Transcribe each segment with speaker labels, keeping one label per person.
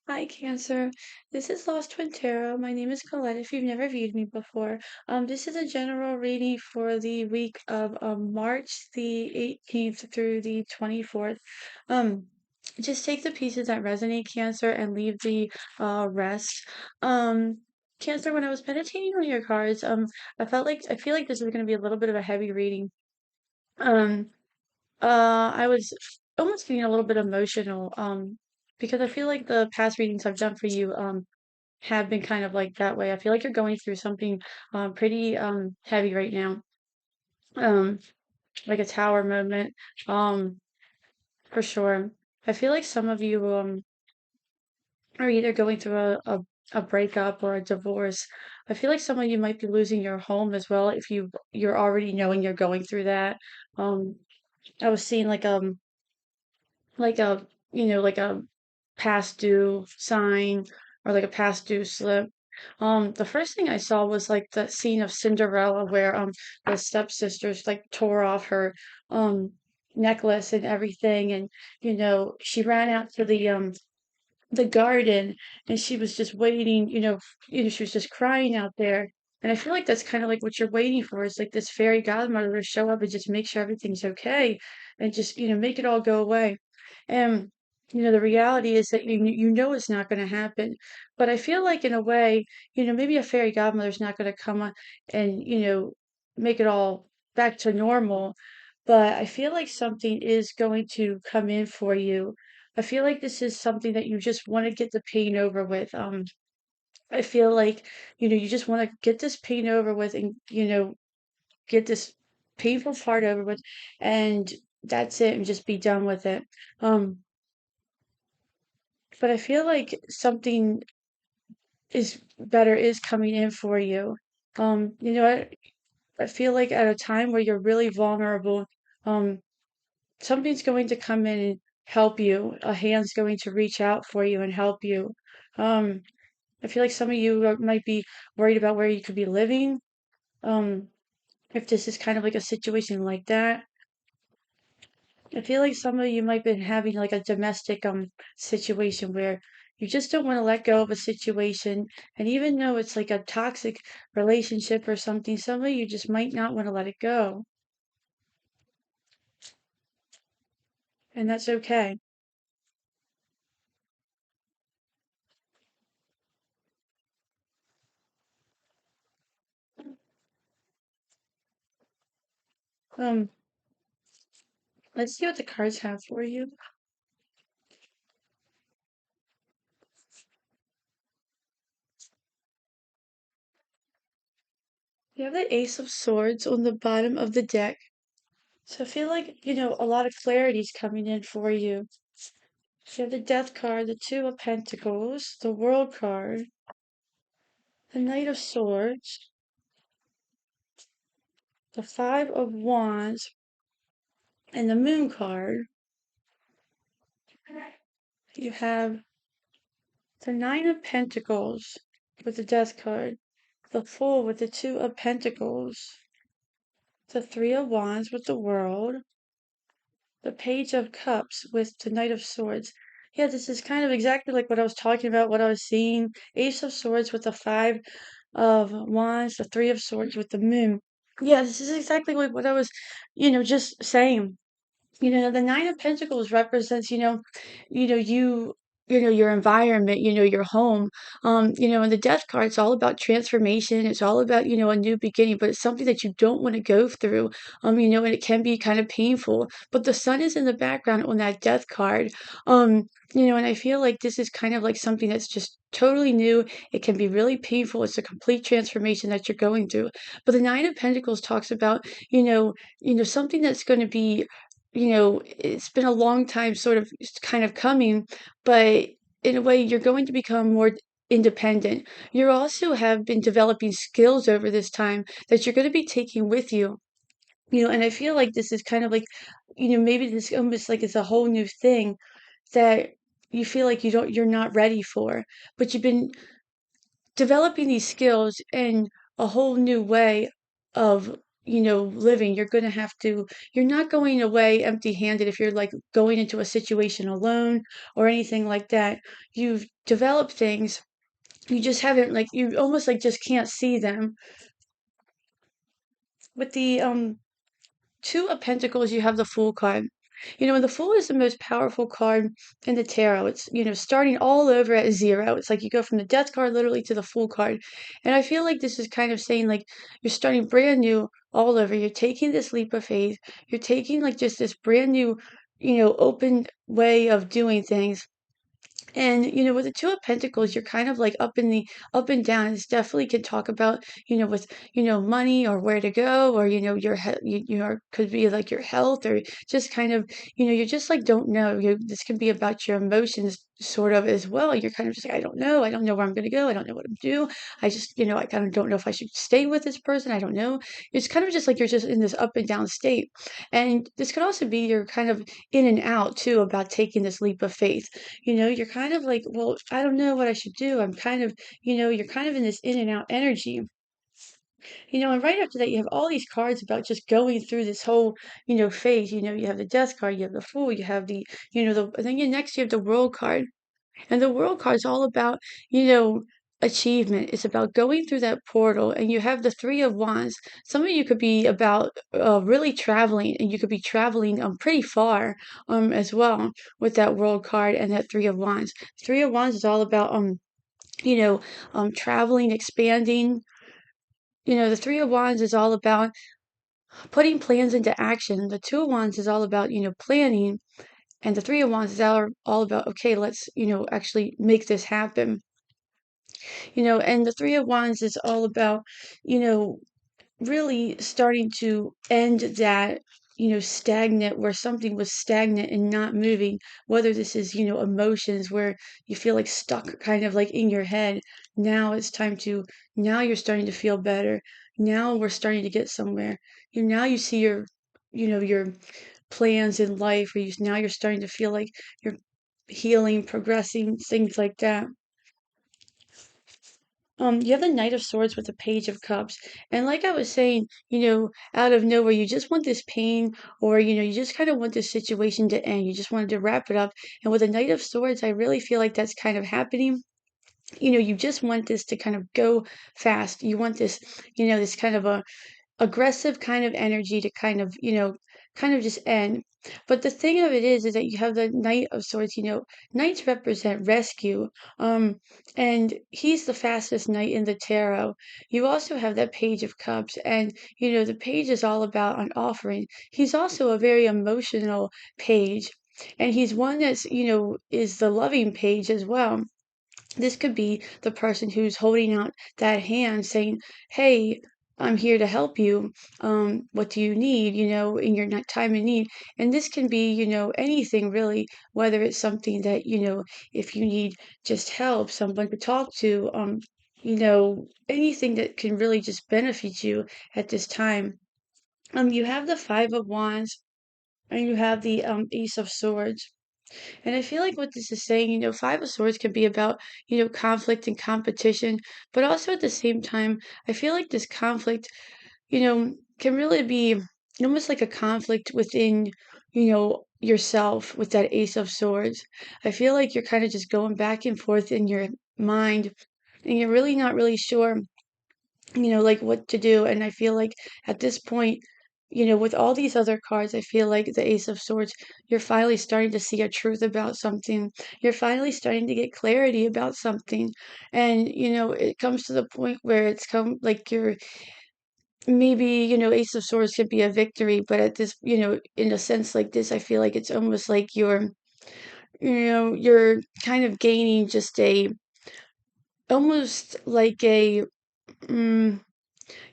Speaker 1: Hi, Cancer. This is Lost Twin Tarot. My name is Colette, if you've never viewed me before. This is a general reading for the week of March the 18th through the 24th. Um, just take the pieces that resonate, Cancer, and leave the rest. Um, Cancer, when I was meditating on your cards, I feel like this is going to be a little bit of a heavy reading. Um, I was almost getting a little bit emotional, because I feel like the past readings I've done for you, have been kind of like that way. I feel like you're going through something, pretty, heavy right now, um, like a tower moment, um, for sure. I feel like some of you, are either going through a breakup or a divorce. I feel like some of you might be losing your home as well if you're already knowing you're going through that. Um, I was seeing like a like a past due sign or like a past due slip. The first thing I saw was like the scene of Cinderella where the stepsisters like tore off her um necklace and everything, and she ran out to the garden, and she was just waiting, she was just crying out there. And I feel like that's kind of like what you're waiting for, is like this fairy godmother to show up and just make sure everything's okay and just, make it all go away. And, the reality is that you know it's not going to happen. But I feel like in a way, maybe a fairy godmother's not going to come and, make it all back to normal. But I feel like something is going to come in for you. I feel like this is something that you just want to get the pain over with. I feel like, you just want to get this pain over with and, get this painful part over with, and that's it, and just be done with it. Um, but I feel like something is better is coming in for you. I feel like at a time where you're really vulnerable, um, something's going to come in and help you. A hand's going to reach out for you and help you. Um, I feel like some of you might be worried about where you could be living. Um, if this is kind of like a situation like that, I feel like some of you might be having like a domestic situation where you just don't want to let go of a situation, and even though it's like a toxic relationship or something, some of you just might not want to let it go, and that's okay. Um, let's see what the cards have for you. You have the Ace of Swords on the bottom of the deck. So I feel like, a lot of clarity is coming in for you. You have the Death card, the Two of Pentacles, the World card, the Knight of Swords, the Five of Wands, and the Moon card. You have the Nine of Pentacles with the Death card, the Fool with the Two of Pentacles, the Three of Wands with the World, the Page of Cups with the Knight of Swords. Yeah, this is kind of exactly like what I was talking about, what I was seeing. Ace of Swords with the Five of Wands, the Three of Swords with the Moon. Yeah, this is exactly like what I was, just saying. The Nine of Pentacles represents, you, your environment, your home. And the Death card, it's all about transformation. It's all about, a new beginning, but it's something that you don't want to go through. And it can be kind of painful. But the sun is in the background on that Death card. And I feel like this is kind of like something that's just totally new. It can be really painful. It's a complete transformation that you're going through. But the Nine of Pentacles talks about, something that's going to be, it's been a long time sort of kind of coming, but in a way, you're going to become more independent. You also have been developing skills over this time that you're going to be taking with you. And I feel like this is kind of like, maybe this almost like it's a whole new thing that you feel like you're not ready for, but you've been developing these skills in a whole new way of living. You're not going away empty-handed if you're like going into a situation alone or anything like that. You've developed things. You just haven't like you almost like just can't see them. With the Two of Pentacles, you have the Fool card. And the Fool is the most powerful card in the tarot. It's, starting all over at zero. It's like you go from the Death card literally to the Fool card. And I feel like this is kind of saying like you're starting brand new all over. You're taking this leap of faith. You're taking like just this brand new, open way of doing things. And, with the Two of Pentacles, you're kind of like up and down. It's definitely can talk about, with, money or where to go or, could be like your health or just kind of, you just like don't know. This can be about your emotions sort of as well. You're kind of just like, I don't know. I don't know where I'm going to go. I don't know what to do. I just, I kind of don't know if I should stay with this person. I don't know. It's kind of just like you're just in this up and down state. And this could also be you're kind of in and out too about taking this leap of faith. You're kind of like, well, I don't know what I should do. I'm kind of, you're kind of in this in and out energy. And right after that, you have all these cards about just going through this whole, phase. You have the Death card, you have the Fool, you have and then next you have the World card. And the World card is all about, you know, achievement. It's about going through that portal. And you have the Three of Wands. Some of you could be about really traveling, and you could be traveling pretty far as well with that World card and that Three of Wands. Three of Wands is all about you know, traveling, expanding. The Three of Wands is all about putting plans into action. The Two of Wands is all about, planning. And the Three of Wands is all about, okay, let's, actually make this happen. And the Three of Wands is all about, you know, really starting to end that, stagnant where something was stagnant and not moving, whether this is, emotions where you feel like stuck kind of like in your head. Now it's time to, now you're starting to feel better. Now we're starting to get somewhere. Now you see your plans in life, or now you're starting to feel like you're healing, progressing, things like that. You have the Knight of Swords with the Page of Cups. And like I was saying, out of nowhere, you just want this pain, or, you just kind of want this situation to end. You just wanted to wrap it up. And with the Knight of Swords, I really feel like that's kind of happening. You just want this to kind of go fast. You want this, this kind of a aggressive kind of energy to kind of just end. But the thing of it is that you have the Knight of Swords. Knights represent rescue. And he's the fastest knight in the tarot. You also have that Page of Cups, and the page is all about an offering. He's also a very emotional page, and he's one that's is the loving page as well. This could be the person who's holding out that hand saying, "Hey, I'm here to help you. What do you need, in your time of need?" And this can be, anything really, whether it's something that, if you need just help, someone to talk to, anything that can really just benefit you at this time. You have the Five of Wands, and you have the Ace of Swords. And I feel like what this is saying, Five of Swords can be about, conflict and competition, but also at the same time, I feel like this conflict, can really be almost like a conflict within, yourself with that Ace of Swords. I feel like you're kind of just going back and forth in your mind, and you're really not really sure like what to do. And I feel like at this point, with all these other cards, I feel like the Ace of Swords, you're finally starting to see a truth about something. You're finally starting to get clarity about something. And, it comes to the point where it's come like you're maybe, Ace of Swords could be a victory, but at this, in a sense like this, I feel like it's almost like you're kind of gaining just almost like mm,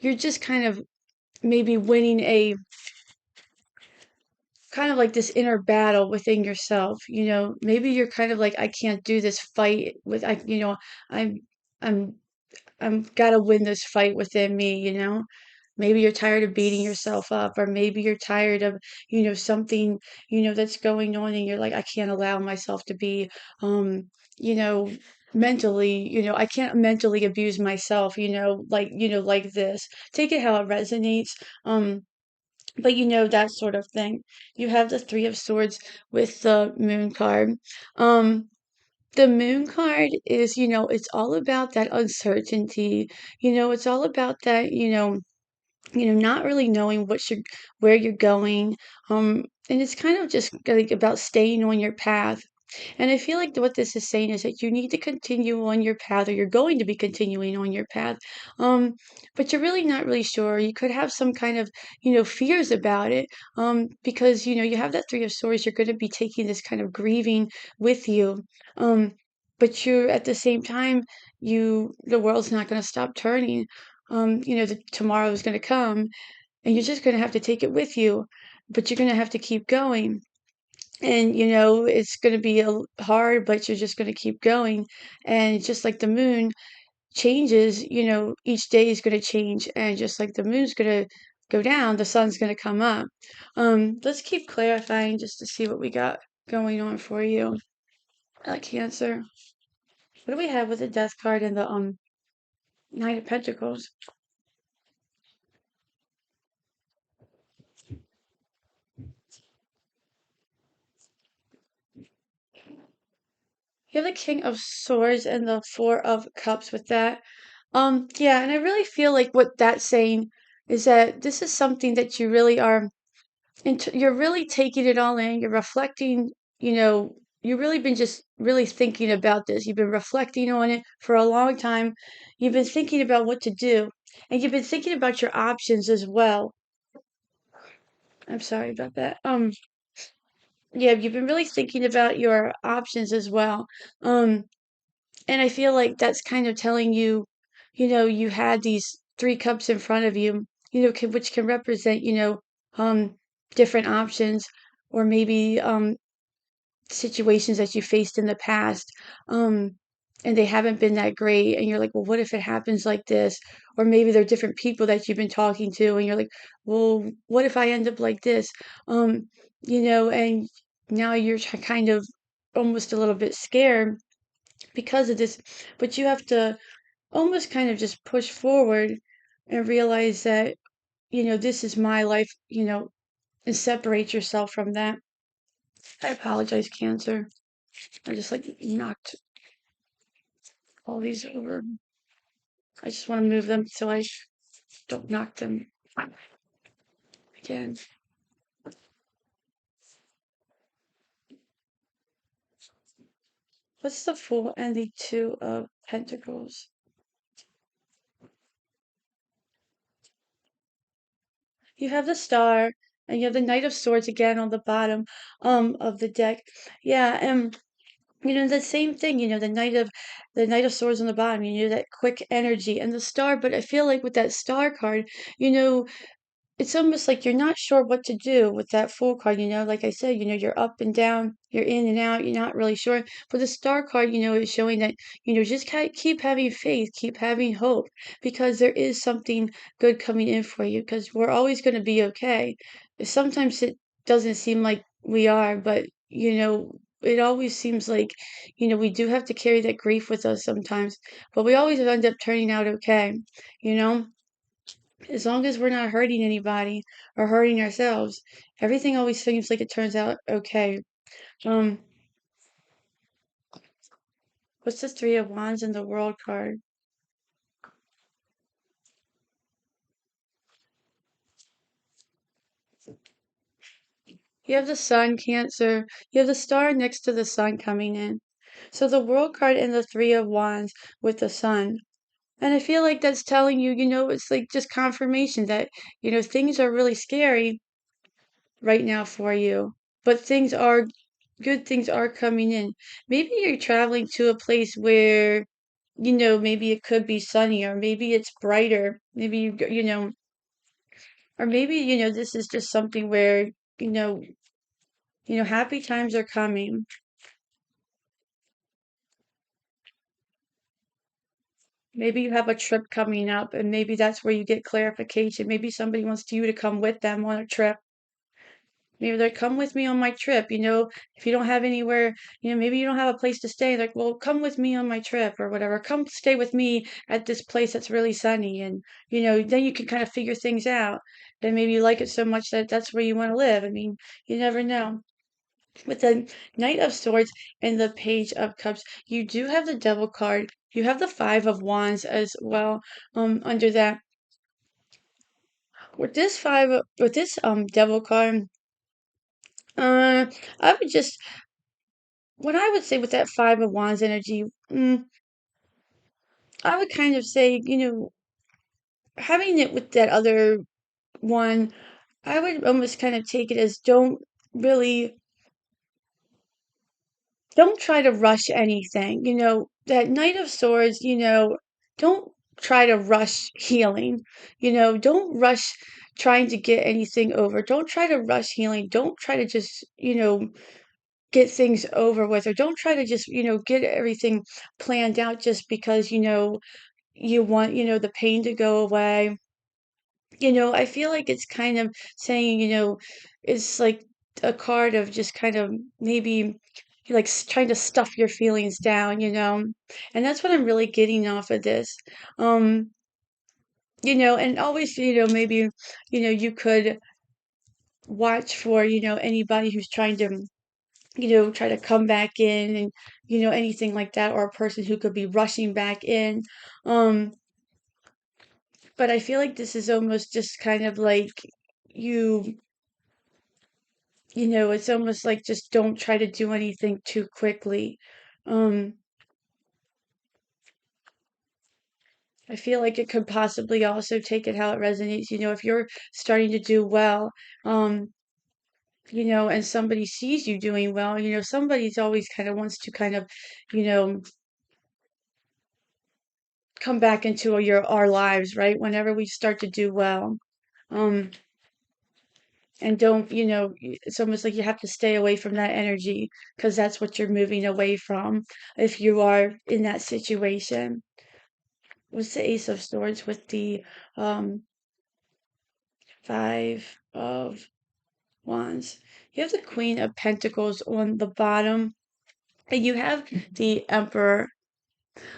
Speaker 1: you're just kind of maybe winning a kind of like this inner battle within yourself. Maybe you're kind of like, I can't do this fight with I'm I'm I'm gotta win this fight within me. Maybe you're tired of beating yourself up, or maybe you're tired of, something, that's going on, and you're like, I can't allow myself to be, um, you know, mentally, I can't mentally abuse myself, like this. Take it how it resonates. But that sort of thing. You have the Three of Swords with the Moon card. Um, the Moon card is, it's all about that uncertainty. It's all about that, not really knowing where you're going. And it's kind of just like about staying on your path. And I feel like what this is saying is that you need to continue on your path, or you're going to be continuing on your path. Um, but you're really not really sure. You could have some kind of, fears about it. Because, you have that Three of Swords, you're going to be taking this kind of grieving with you. Um, but you're at the same time, the world's not going to stop turning. Tomorrow is going to come, and you're just going to have to take it with you, but you're going to have to keep going. And it's going to be hard, but you're just going to keep going. And just like the moon changes, each day is going to change, and just like the moon's going to go down, the sun's going to come up. Let's keep clarifying just to see what we got going on for you, Cancer. What do we have with the Death card and the Knight of Pentacles? You have the King of Swords and the Four of Cups with that. Yeah, and I really feel like what that's saying is that this is something that you really are you're really taking it all in. You're reflecting, you've really been just really thinking about this. You've been reflecting on it for a long time. You've been thinking about what to do, and you've been thinking about your options as well. I'm sorry about that. Yeah, you've been really thinking about your options as well. Um, And I feel like that's kind of telling you, you had these three cups in front of you, which can represent, um, different options, or maybe situations that you faced in the past, um, and they haven't been that great. And you're like, well, what if it happens like this? Or maybe there are different people that you've been talking to, and you're like, well, what if I end up like this? And now you're kind of almost a little bit scared because of this, but you have to almost kind of just push forward and realize that, this is my life, and separate yourself from that. I apologize, Cancer. I just like knocked all these over. I just want to move them so I don't knock them again. What's the Fool and the Two of Pentacles? You have the Star, and you have the Knight of Swords again on the bottom of the deck. Yeah, and the same thing, the Knight of Swords on the bottom, that quick energy and the Star. But I feel like with that Star card, you know, it's almost like you're not sure what to do with that Fool card. Like I said, you're up and down, you're in and out, you're not really sure. But the Star card, is showing that, just keep having faith, keep having hope, because there is something good coming in for you, because we're always going to be okay. Sometimes it doesn't seem like we are, but, it always seems like, we do have to carry that grief with us sometimes, but we always end up turning out okay, you know? As long as we're not hurting anybody or hurting ourselves, everything always seems like it turns out okay. Um, what's the Three of Wands in the World card? You have the Sun, Cancer. You have the Star next to the Sun coming in. So the World card and the Three of Wands with the Sun. And I feel like that's telling you, it's like just confirmation that, things are really scary right now for you, but good things are coming in. Maybe you're traveling to a place where, maybe it could be sunny, or maybe it's brighter. Maybe or maybe, this is just something where, you know, happy times are coming. Maybe you have a trip coming up, and maybe that's where you get clarification. Maybe somebody wants you to come with them on a trip. maybe like, come with me on my trip, if you don't have anywhere, maybe you don't have a place to stay, like, well, come with me on my trip or whatever. Come stay with me at this place that's really sunny. And, then you can kind of figure things out. Then maybe you like it so much that that's where you want to live. I mean, you never know. With the Knight of Swords and the Page of Cups, you do have the Devil card. You have the Five of Wands as well. Under that, with this Devil card, uh, I would just what I would say with that Five of Wands energy, I would kind of say, having it with that other one, I would almost kind of take it as really don't try to rush anything. That Knight of Swords, don't try to rush healing. Don't rush trying to get anything over. Don't try to rush healing. Don't try to just, get things over with, or don't try to just, get everything planned out just because, you want, the pain to go away. I feel like it's kind of saying, it's like a card of just kind of maybe like trying to stuff your feelings down, and that's what I'm really getting off of this. Um, and always, maybe, you could watch for, anybody who's trying to, try to come back in and, anything like that, or a person who could be rushing back in. Um, but I feel like this is almost just kind of like you it's almost like just don't try to do anything too quickly. Um, I feel like it could possibly also take it how it resonates. If you're starting to do well, um, and somebody sees you doing well, somebody's always kind of wants to kind of, you know, come back into our lives, right? Whenever we start to do well. Um, and don't, it's almost like you have to stay away from that energy because that's what you're moving away from if you are in that situation. What's the Ace of Swords with the um, Five of Wands? You have the Queen of Pentacles on the bottom, and you have the Emperor.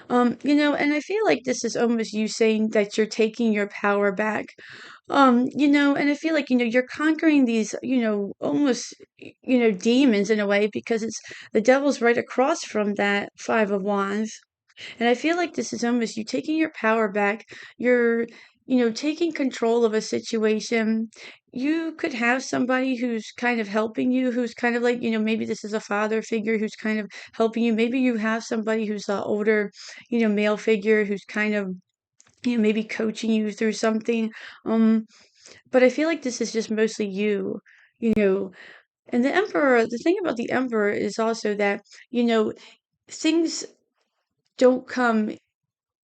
Speaker 1: And I feel like this is almost you saying that you're taking your power back. And I feel like, you're conquering these, almost, demons in a way because it's the devil's right across from that Five of Wands. And I feel like this is almost you taking your power back. You're, taking control of a situation. You could have somebody who's kind of helping you, who's kind of like, maybe this is a father figure who's kind of helping you. Maybe you have somebody who's an older, male figure who's kind of, maybe coaching you through something. Um, but I feel like this is just mostly you, you know. And the thing about the Emperor is also that, things don't come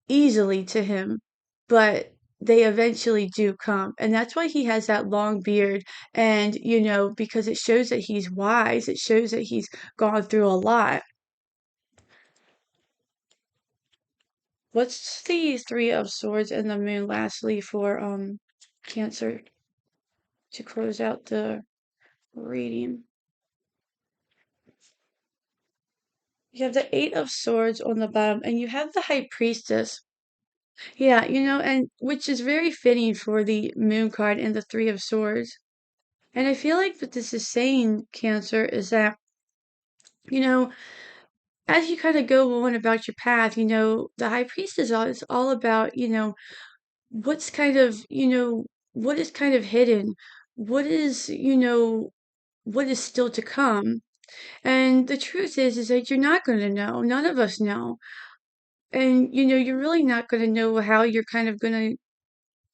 Speaker 1: easily to him, but they eventually do come. And that's why he has that long beard. And, because it shows that he's wise, it shows that he's gone through a lot. What's the Three of Swords and the Moon lastly for Cancer to close out the reading? You have the Eight of Swords on the bottom, and you have the High Priestess. Yeah, and which is very fitting for the Moon card and the Three of Swords. And I feel like what this is saying, Cancer, is that, you know, as you kind of go on about your path, the High Priestess is all about, what's kind of, what is kind of hidden, what is, what is still to come. And the truth is that you're not going to know. None of us know. And, you're really not going to know how you're kind of going to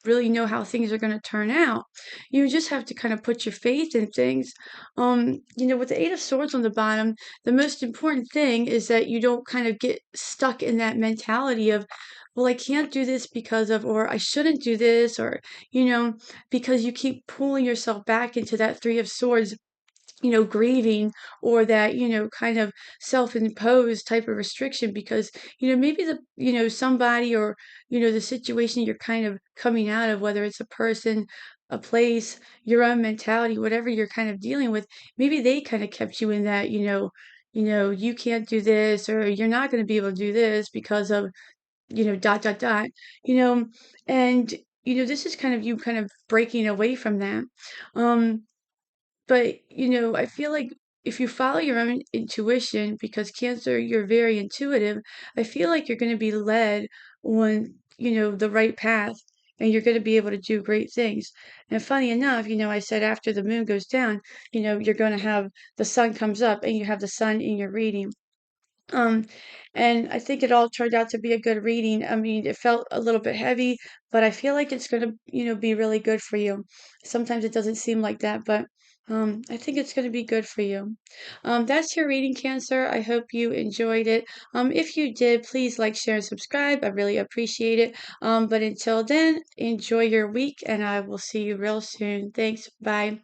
Speaker 1: really know how things are going to turn out. You just have to kind of put your faith in things. With the Eight of Swords on the bottom, the most important thing is that you don't kind of get stuck in that mentality of, well, I can't do this because of, or I shouldn't do this, or, because you keep pulling yourself back into that Three of Swords, grieving, or that, kind of self-imposed type of restriction because, maybe somebody or, the situation you're kind of coming out of, whether it's a person, a place, your own mentality, whatever you're kind of dealing with, maybe they kind of kept you in that, you can't do this or you're not going to be able to do this because of, dot, dot, dot, you know, and, this is kind of you kind of breaking away from that. Um, but, I feel like if you follow your own intuition, because Cancer, you're very intuitive, I feel like you're going to be led on, the right path and you're going to be able to do great things. And funny enough, I said after the moon goes down, you're going to have the sun comes up and you have the sun in your reading. Um, and I think it all turned out to be a good reading. I mean, it felt a little bit heavy, but I feel like it's gonna, be really good for you. Sometimes it doesn't seem like that, but I think it's gonna be good for you. That's your reading, Cancer. I hope you enjoyed it. If you did, please like, share, and subscribe. I really appreciate it. But until then, enjoy your week, and I will see you real soon. Thanks. Bye.